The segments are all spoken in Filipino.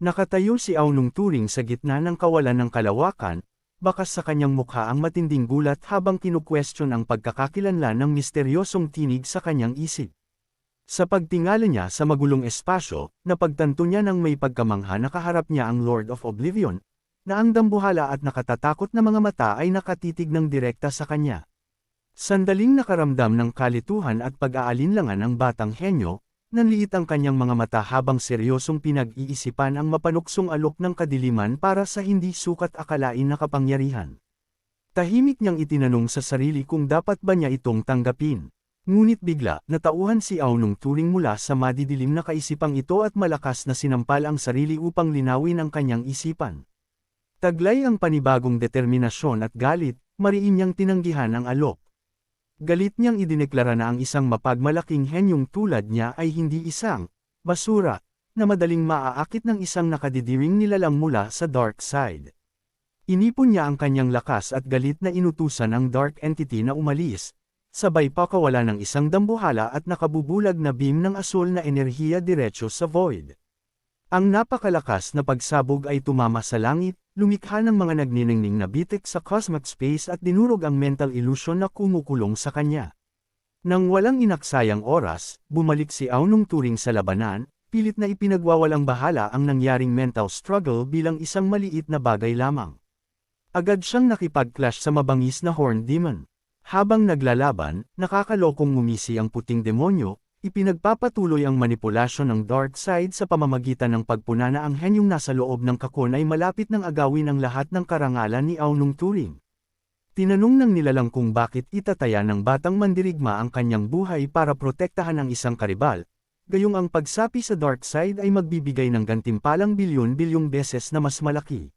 Nakatayo si Aunong Turing sa gitna ng kawalan ng kalawakan, bakas sa kanyang mukha ang matinding gulat habang kinukwestiyon ang pagkakakilanlan ng misteryosong tinig sa kanyang isip. Sa pagtingala niya sa magulong espasyo, napagtanto niya nang may pagkamangha na kaharap niya ang Lord of Oblivion, na ang dambuhala at nakatatakot na mga mata ay nakatitig ng direkta sa kanya. Sandaling nakaramdam ng kalituhan at pag-aalinlangan ang batang henyo, nanliit ang kanyang mga mata habang seryosong pinag-iisipan ang mapanuksong alok ng kadiliman para sa hindi sukat akalain na kapangyarihan. Tahimik niyang itinanong sa sarili kung dapat ba niya itong tanggapin. Ngunit bigla, natauhan si Aunong Turing mula sa madidilim na kaisipang ito at malakas na sinampal ang sarili upang linawin ang kanyang isipan. Taglay ang panibagong determinasyon at galit, mariin niyang tinanggihan ang alok. Galit niyang idineklara na ang isang mapagmalaking henyong tulad niya ay hindi isang basura, na madaling maaakit ng isang nakadidiring nilalang mula sa dark side. Inipon niya ang kanyang lakas at galit na inutusan ang dark entity na umalis, sabay pakawala ng isang dambuhala at nakabubulag na beam ng asul na enerhiya diretso sa void. Ang napakalakas na pagsabog ay tumama sa langit, lumikha ng mga nagniningning na bitik sa cosmic space at dinurog ang mental illusion na kumukulong sa kanya. Nang walang inaksayang oras, bumalik si Aunong Turing sa labanan, pilit na ipinagwawalang bahala ang nangyaring mental struggle bilang isang maliit na bagay lamang. Agad siyang nakipag-clash sa mabangis na Horned Demon. Habang naglalaban, nakakalokong ngumisi ang puting demonyo, ipinagpapatuloy ang manipulasyon ng dark side sa pamamagitan ng pagpuna na ang henyong nasa loob ng kakon ay malapit ng agawin ang lahat ng karangalan ni Aunong Turing. Tinanong ng nilalang kung bakit itataya ng batang mandirigma ang kanyang buhay para protektahan ang isang karibal, gayong ang pagsapi sa dark side ay magbibigay ng gantimpalang bilyon-bilyong beses na mas malaki.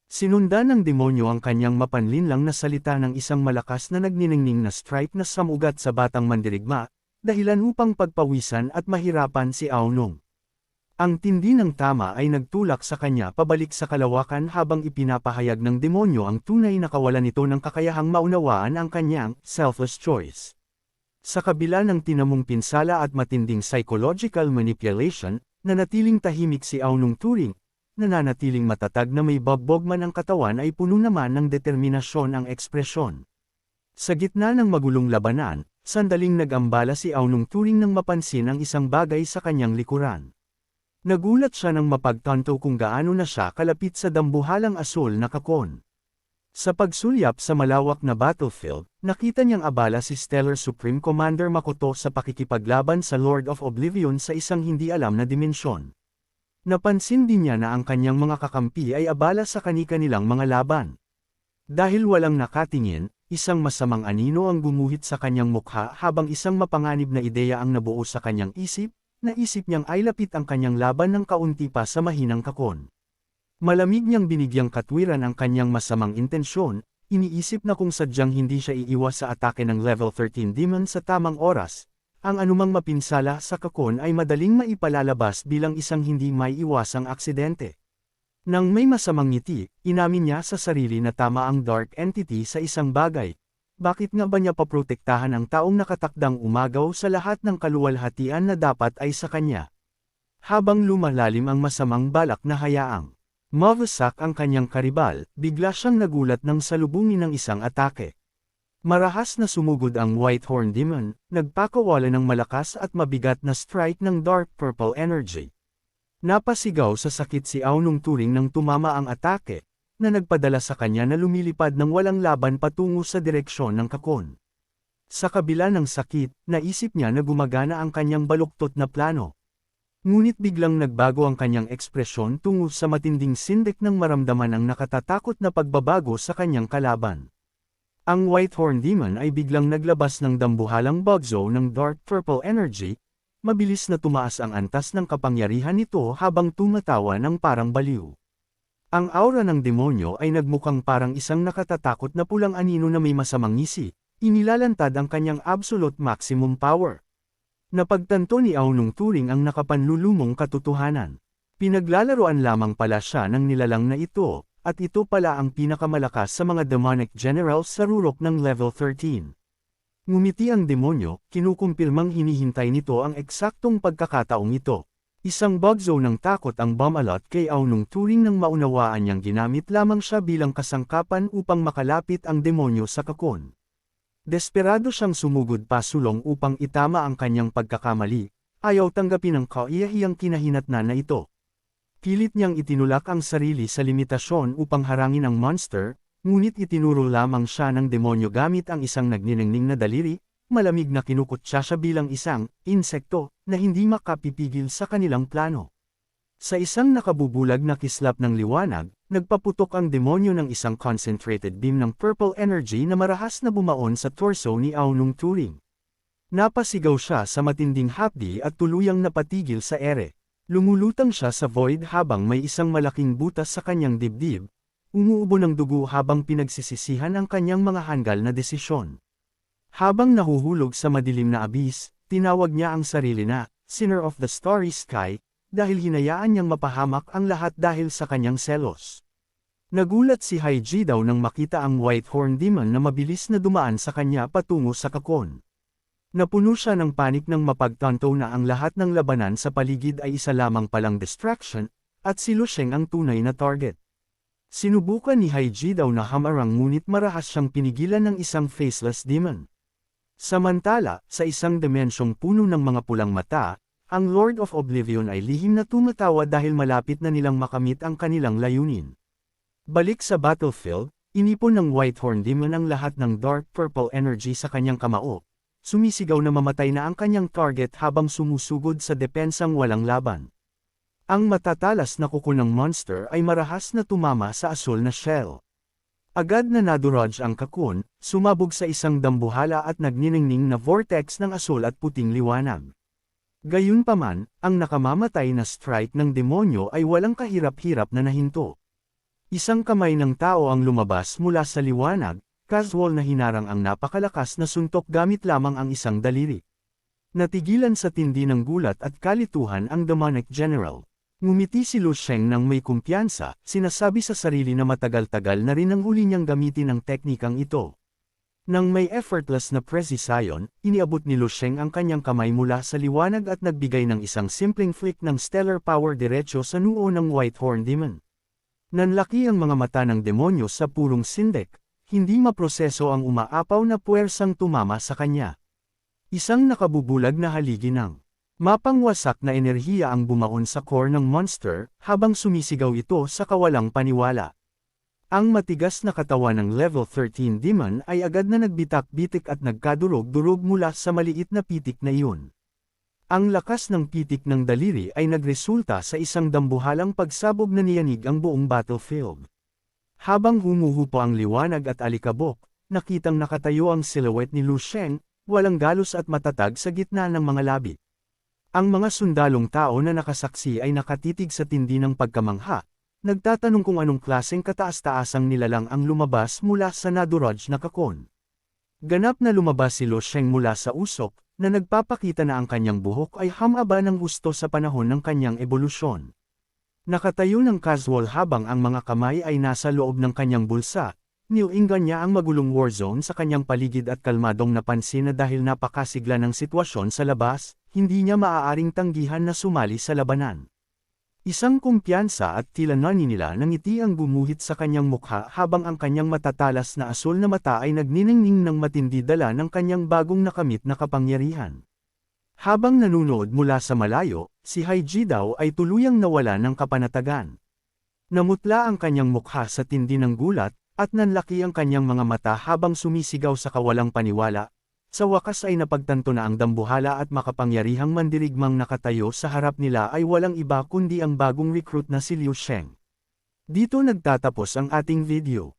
Sinundan ng demonyo ang kanyang mapanlinlang na salita ng isang malakas na nagniningning na strike na samugat sa batang mandirigma, dahilan upang pagpawisan at mahirapan si Aunong. Ang tindi ng tama ay nagtulak sa kanya pabalik sa kalawakan habang ipinapahayag ng demonyo ang tunay na kawalan nito ng kakayahang maunawaan ang kanyang selfless choice. Sa kabila ng tinamong pinsala at matinding psychological manipulation, nanatiling tahimik si Aunong Turing, nananatiling matatag na may bagbog man ang katawan ay puno naman ng determinasyon ang ekspresyon. Sa gitna ng magulong labanan, sandaling nag-ambala si Aunong Turing nang mapansin ang isang bagay sa kanyang likuran. Nagulat siya nang mapagtanto kung gaano na siya kalapit sa dambuhalang asul na kakon. Sa pagsulyap sa malawak na battlefield, nakita niyang abala si Stellar Supreme Commander Makoto sa pakikipaglaban sa Lord of Oblivion sa isang hindi alam na dimensyon. Napansin din niya na ang kanyang mga kakampi ay abala sa kani-kanilang mga laban. Dahil walang nakatingin, isang masamang anino ang gumuhit sa kanyang mukha habang isang mapanganib na ideya ang nabuo sa kanyang isip, naisip niyang ay lapit ang kanyang laban ng kaunti pa sa mahinang kakon. Malamig niyang binigyang katwiran ang kanyang masamang intensyon, iniisip na kung sadyang hindi siya iiwas sa atake ng level 13 demon sa tamang oras, ang anumang mapinsala sa kakon ay madaling maipalalabas bilang isang hindi maiiwasang aksidente. Nang may masamang ngiti, inamin niya sa sarili na tama ang dark entity sa isang bagay. Bakit nga ba niya paprotektahan ang taong nakatakdang umagaw sa lahat ng kaluwalhatian na dapat ay sa kanya? Habang lumalalim ang masamang balak na hayaang mawasak ang kanyang karibal, bigla siyang nagulat nang salubungin ng isang atake. Marahas na sumugod ang Whitehorn Demon, nagpakawala ng malakas at mabigat na strike ng dark purple energy. Napasigaw sa sakit si Aunong Turing nang tumama ang atake, na nagpadala sa kanya na lumilipad ng walang laban patungo sa direksyon ng kakon. Sa kabila ng sakit, naisip niya na gumagana ang kanyang baluktot na plano. Ngunit biglang nagbago ang kanyang ekspresyon tungo sa matinding sindik nang maramdaman ang nakatatakot na pagbabago sa kanyang kalaban. Ang Whitehorn Demon ay biglang naglabas ng dambuhalang bugzo ng dark purple energy, mabilis na tumaas ang antas ng kapangyarihan nito habang tumatawa ng parang baliw. Ang aura ng demonyo ay nagmukhang parang isang nakatatakot na pulang anino na may masamang ngisi, inilalantad ang kanyang absolute maximum power. Napagtanto ni Aunong Turing ang nakapanlulumong katotohanan. Pinaglalaroan lamang pala siya ng nilalang na ito, at ito pala ang pinakamalakas sa mga demonic generals sa rurok ng level 13. Ngumiti ang demonyo, kinukumpirmang hinihintay nito ang eksaktong pagkakataong ito. Isang bugzo ng takot ang bumalot kay Ao nung turing nang maunawaan niyang ginamit lamang siya bilang kasangkapan upang makalapit ang demonyo sa kakon. Desperado siyang sumugod pa sulong upang itama ang kanyang pagkakamali, ayaw tanggapin ang kaiyahiyang kinahinatnan na ito. Pilit niyang itinulak ang sarili sa limitasyon upang harangin ang monster, ngunit itinuro lamang siya ng demonyo gamit ang isang nagniningning na daliri, malamig na kinukutsa siya bilang isang insekto na hindi makapipigil sa kanilang plano. Sa isang nakabubulag na kislap ng liwanag, nagpaputok ang demonyo ng isang concentrated beam ng purple energy na marahas na bumaon sa torso ni Ao nung turing. Napasigaw siya sa matinding hapdi at tuluyang napatigil sa ere. Lumulutang siya sa void habang may isang malaking butas sa kanyang dibdib, umuubo ng dugo habang pinagsisisihan ang kanyang mga hanggal na desisyon. Habang nahuhulog sa madilim na abyss, tinawag niya ang sarili na Sinner of the Starry Sky, dahil hinayaan niyang mapahamak ang lahat dahil sa kanyang selos. Nagulat si Haiji daw nang makita ang Whitehorn Demon na mabilis na dumaan sa kanya patungo sa kakon. Napuno siya ng panik nang mapagtanto na ang lahat ng labanan sa paligid ay isa lamang palang distraction, at si Lu Sheng ang tunay na target. Sinubukan ni Haiji daw na hamarang ngunit marahas siyang pinigilan ng isang faceless demon. Samantala, sa isang dimensyong puno ng mga pulang mata, ang Lord of Oblivion ay lihim na tumatawa dahil malapit na nilang makamit ang kanilang layunin. Balik sa battlefield, inipon ng Whitehorn Demon ang lahat ng dark purple energy sa kanyang kamao. Sumisigaw na mamatay na ang kanyang target habang sumusugod sa depensang walang laban. Ang matatalas na kuko ng monster ay marahas na tumama sa asul na shell. Agad na naduraj ang kakun, sumabog sa isang dambuhala at nagniningning na vortex ng asul at puting liwanag. Gayunpaman, ang nakamamatay na strike ng demonyo ay walang kahirap-hirap na nahinto. Isang kamay ng tao ang lumabas mula sa liwanag, casual na hinarang ang napakalakas na suntok gamit lamang ang isang daliri. Natigilan sa tindi ng gulat at kalituhan ang demonic general. Ngumiti si Lu Sheng nang may kumpiyansa, sinasabi sa sarili na matagal-tagal na rin ang huli niyang gamitin ang teknikang ito. Nang may effortless na precision, iniabot ni Lu Sheng ang kanyang kamay mula sa liwanag at nagbigay ng isang simpleng flick ng stellar power diretso sa noo ng Whitehorn Demon. Nanlaki ang mga mata ng demonyo sa purong sindek, hindi maproseso ang umaapaw na puwersang tumama sa kanya. Isang nakabubulag na haligi ng mapangwasak na enerhiya ang bumaon sa core ng monster, habang sumisigaw ito sa kawalang paniwala. Ang matigas na katawan ng level 13 demon ay agad na nagbitak-bitik at nagkadurog-durog mula sa maliit na pitik na iyon. Ang lakas ng pitik ng daliri ay nagresulta sa isang dambuhalang pagsabog na niyanig ang buong battlefield. Habang humuhupa ang liwanag at alikabok, nakitang nakatayo ang silhouette ni Lu Sheng, walang galos at matatag sa gitna ng mga labi. Ang mga sundalong tao na nakasaksi ay nakatitig sa tindi ng pagkamangha, nagtatanong kung anong klaseng kataas-taasang nilalang ang lumabas mula sa naduraj na kakon. Ganap na lumabas si Lu Sheng mula sa usok, na nagpapakita na ang kanyang buhok ay hamaba ng gusto sa panahon ng kanyang ebolusyon. Nakatayo ng casual habang ang mga kamay ay nasa loob ng kanyang bulsa, niuinggan niya ang magulong warzone sa kanyang paligid at kalmadong napansin na dahil napakasigla ng sitwasyon sa labas, hindi niya maaaring tanggihan na sumali sa labanan. Isang kumpiyansa at tila naninila ng ngiti ang gumuhit sa kanyang mukha habang ang kanyang matatalas na asul na mata ay nagniningning ng matindi dala ng kanyang bagong nakamit na kapangyarihan. Habang nanunood mula sa malayo, si Haiji daw ay tuluyang nawala ng kapanatagan. Namutla ang kanyang mukha sa tindi ng gulat, at nanlaki ang kanyang mga mata habang sumisigaw sa kawalang paniwala. Sa wakas ay napagtanto na ang dambuhala at makapangyarihang mandirigmang nakatayo sa harap nila ay walang iba kundi ang bagong recruit na si Lu Sheng. Dito nagtatapos ang ating video.